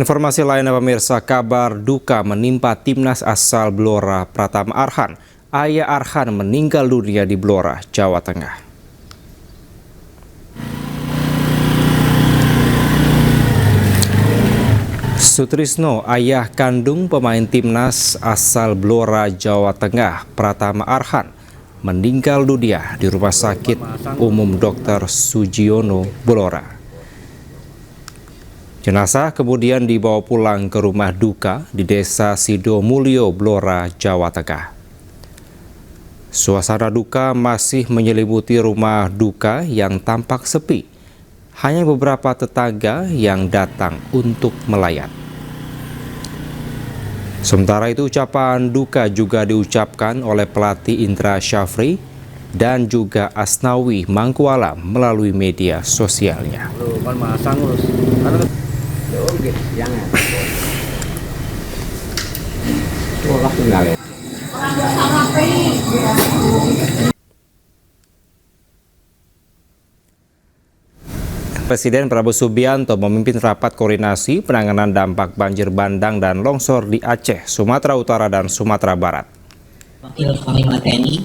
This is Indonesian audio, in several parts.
Informasi lainnya pemirsa, kabar duka menimpa timnas asal Blora Pratama Arhan. Ayah Arhan meninggal dunia di Blora, Jawa Tengah. Sutrisno, ayah kandung pemain timnas asal Blora, Jawa Tengah, Pratama Arhan, meninggal dunia di Rumah Sakit Umum Dr. Sujiono, Blora. Jenazah kemudian dibawa pulang ke rumah duka di Desa Sidomulyo, Blora, Jawa Tengah. Suasana duka masih menyelimuti rumah duka yang tampak sepi. Hanya beberapa tetangga yang datang untuk melayat. Sementara itu ucapan duka juga diucapkan oleh pelatih Indra Syafri dan juga Asnawi Mangkualam melalui media sosialnya. Presiden Prabowo Subianto memimpin rapat koordinasi penanganan dampak banjir bandang dan longsor di Aceh, Sumatera Utara, dan Sumatera Barat. Wakil Panglima TNI,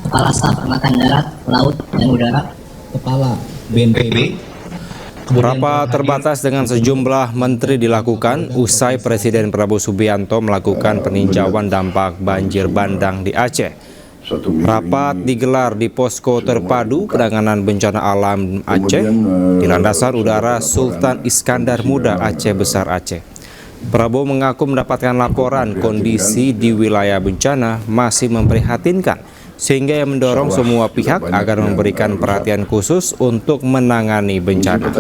Kepala Staf Angkatan Darat, Laut, dan Udara, Kepala BNPB. Rapat terbatas dengan sejumlah menteri dilakukan usai Presiden Prabowo Subianto melakukan peninjauan dampak banjir bandang di Aceh. Rapat digelar di Posko Terpadu Penanganan Bencana Alam Aceh di Landasan Udara Sultan Iskandar Muda, Aceh Besar, Aceh. Prabowo mengaku mendapatkan laporan kondisi di wilayah bencana masih memprihatinkan, sehingga ia mendorong semua pihak agar memberikan perhatian khusus untuk menangani bencana.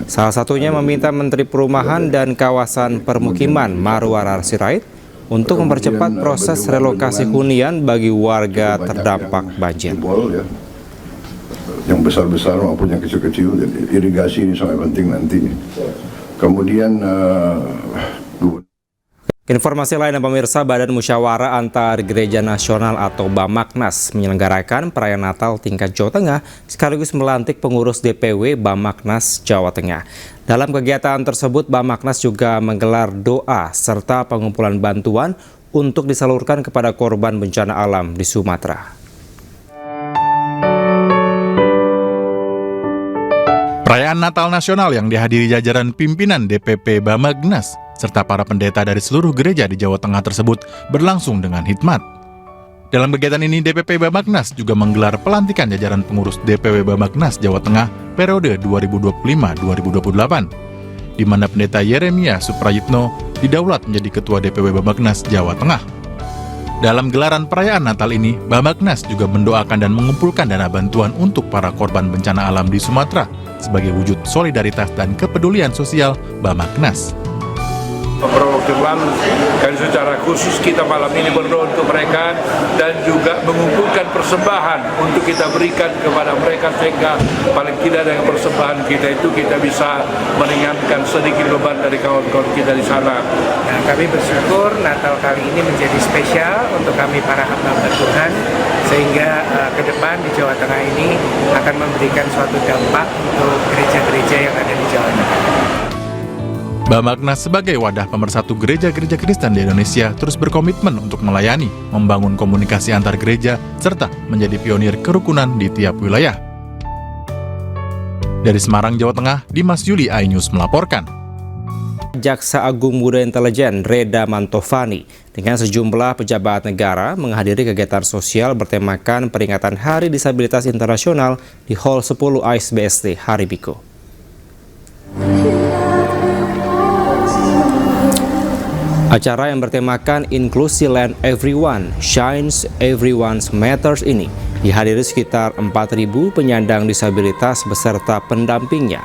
Salah satunya meminta Menteri Perumahan dan Kawasan Permukiman Marwarar Sirait untuk mempercepat proses relokasi hunian bagi warga terdampak banjir. Yang besar-besar maupun yang kecil-kecil, irigasi ini sangat penting nanti. Kemudian informasi lainnya pemirsa, Badan Musyawarah Antar Gereja Nasional atau Bamaknas menyelenggarakan perayaan Natal tingkat Jawa Tengah sekaligus melantik pengurus DPW Bamaknas Jawa Tengah. Dalam kegiatan tersebut, Bamaknas juga menggelar doa serta pengumpulan bantuan untuk disalurkan kepada korban bencana alam di Sumatera. Perayaan Natal Nasional yang dihadiri jajaran pimpinan DPP Bamaknas serta para pendeta dari seluruh gereja di Jawa Tengah tersebut berlangsung dengan hikmat. Dalam kegiatan ini, DPP Bamaknas juga menggelar pelantikan jajaran pengurus DPW Bamaknas Jawa Tengah periode 2025-2028, di mana pendeta Yeremia Suprayitno didaulat menjadi ketua DPW Bamaknas Jawa Tengah. Dalam gelaran perayaan Natal ini, Bamaknas juga mendoakan dan mengumpulkan dana bantuan untuk para korban bencana alam di Sumatera sebagai wujud solidaritas dan kepedulian sosial Bamaknas. Perwakilan dan secara khusus kita malam ini berdoa untuk mereka dan juga mengumpulkan persembahan untuk kita berikan kepada mereka sehingga paling tidak dengan persembahan kita itu kita bisa meringankan sedikit beban dari kawan-kawan kita di sana. Nah, kami bersyukur Natal kali ini menjadi spesial untuk kami para hamba Tuhan sehingga ke depan di Jawa Tengah ini akan memberikan suatu dampak untuk gereja-gereja yang ada di Jawa Tengah. Bamaknas sebagai wadah pemersatu gereja-gereja Kristen di Indonesia terus berkomitmen untuk melayani, membangun komunikasi antar gereja, serta menjadi pionir kerukunan di tiap wilayah. Dari Semarang, Jawa Tengah, Dimas Yuli, iNews melaporkan. Jaksa Agung Muda Intelijen Reda Mantovani dengan sejumlah pejabat negara menghadiri kegiatan sosial bertemakan peringatan Hari Disabilitas Internasional di Hall 10 AISBSD Haribiko. Acara yang bertemakan Inclusive Land Everyone Shines Everyone's Matters ini dihadiri sekitar 4.000 penyandang disabilitas beserta pendampingnya.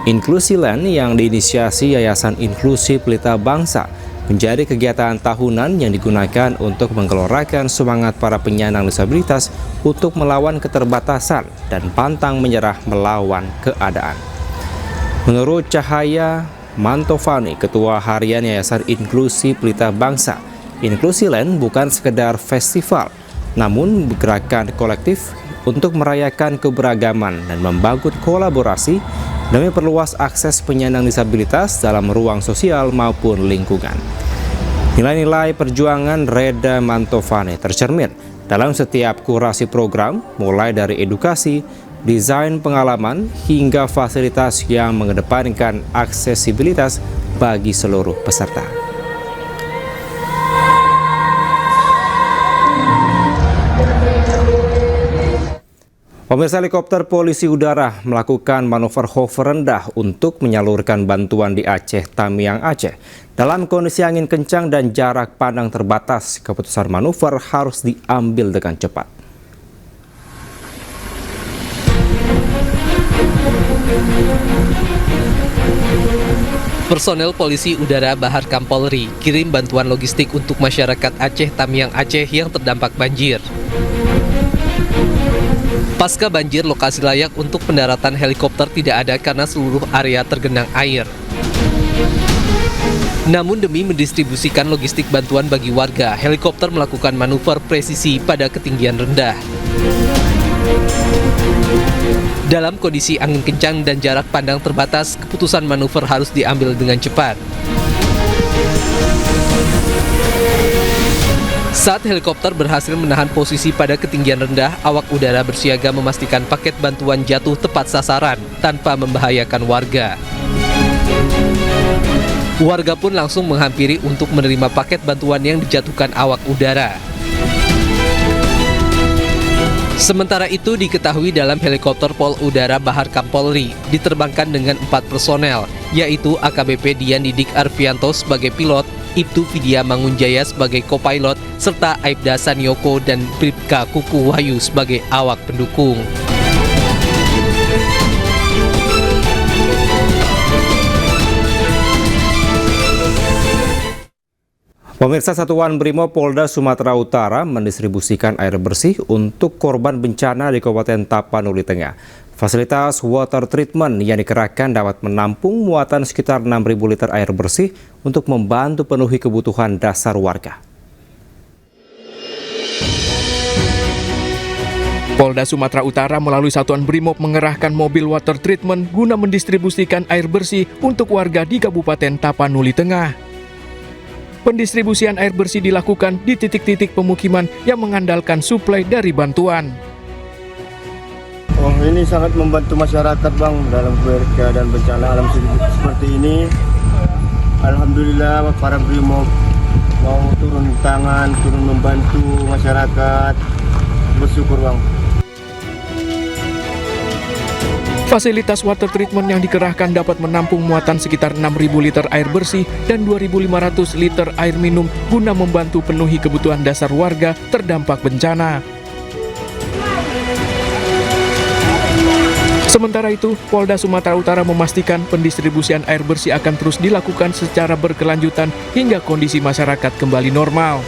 Inclusive Land yang diinisiasi Yayasan Inklusi Pelita Bangsa menjadi kegiatan tahunan yang digunakan untuk menggelorakan semangat para penyandang disabilitas untuk melawan keterbatasan dan pantang menyerah melawan keadaan. Menurut Cahaya Mantovani, Ketua Harian Yayasan Inklusi Pelita Bangsa, Inclusive Land bukan sekedar festival, namun gerakan kolektif untuk merayakan keberagaman dan membangun kolaborasi demi perluas akses penyandang disabilitas dalam ruang sosial maupun lingkungan. Nilai-nilai perjuangan Reda Mantovani tercermin dalam setiap kurasi program, mulai dari edukasi, desain pengalaman, hingga fasilitas yang mengedepankan aksesibilitas bagi seluruh peserta. Pemirsa, helikopter polisi udara melakukan manuver hover rendah untuk menyalurkan bantuan di Aceh, Tamiang, Aceh. Dalam kondisi angin kencang dan jarak pandang terbatas, keputusan manuver harus diambil dengan cepat. Personel polisi udara Bahar Kampolri kirim bantuan logistik untuk masyarakat Aceh, Tamiang, Aceh yang terdampak banjir. Pasca banjir, lokasi layak untuk pendaratan helikopter tidak ada karena seluruh area tergenang air. Namun demi mendistribusikan logistik bantuan bagi warga, helikopter melakukan manuver presisi pada ketinggian rendah. Dalam kondisi angin kencang dan jarak pandang terbatas, keputusan manuver harus diambil dengan cepat. Saat helikopter berhasil menahan posisi pada ketinggian rendah, awak udara bersiaga memastikan paket bantuan jatuh tepat sasaran tanpa membahayakan warga. Warga pun langsung menghampiri untuk menerima paket bantuan yang dijatuhkan awak udara. Sementara itu diketahui dalam helikopter Pol Udara Bahar Kampolri diterbangkan dengan 4 personel, yaitu AKBP Dian Didik Arfianto sebagai pilot, Ibtu Vidya Mangunjaya sebagai kopilot, serta Aibda Sanyoko dan Bribka Kuku Wahyu sebagai awak pendukung. Pemirsa, Satuan Brimob Polda Sumatera Utara mendistribusikan air bersih untuk korban bencana di Kabupaten Tapanuli Tengah. Fasilitas water treatment yang dikerahkan dapat menampung muatan sekitar 6.000 liter air bersih untuk membantu penuhi kebutuhan dasar warga. Polda Sumatera Utara melalui Satuan Brimob mengerahkan mobil water treatment guna mendistribusikan air bersih untuk warga di Kabupaten Tapanuli Tengah. Pendistribusian air bersih dilakukan di titik-titik pemukiman yang mengandalkan suplai dari bantuan. Oh, ini sangat membantu masyarakat, Bang, dalam keadaan bencana alam seperti ini. Alhamdulillah para Brimob mau turun tangan, turun membantu masyarakat. Bersyukur, Bang. Fasilitas water treatment yang dikerahkan dapat menampung muatan sekitar 6.000 liter air bersih dan 2.500 liter air minum guna membantu penuhi kebutuhan dasar warga terdampak bencana. Sementara itu, Polda Sumatera Utara memastikan pendistribusian air bersih akan terus dilakukan secara berkelanjutan hingga kondisi masyarakat kembali normal.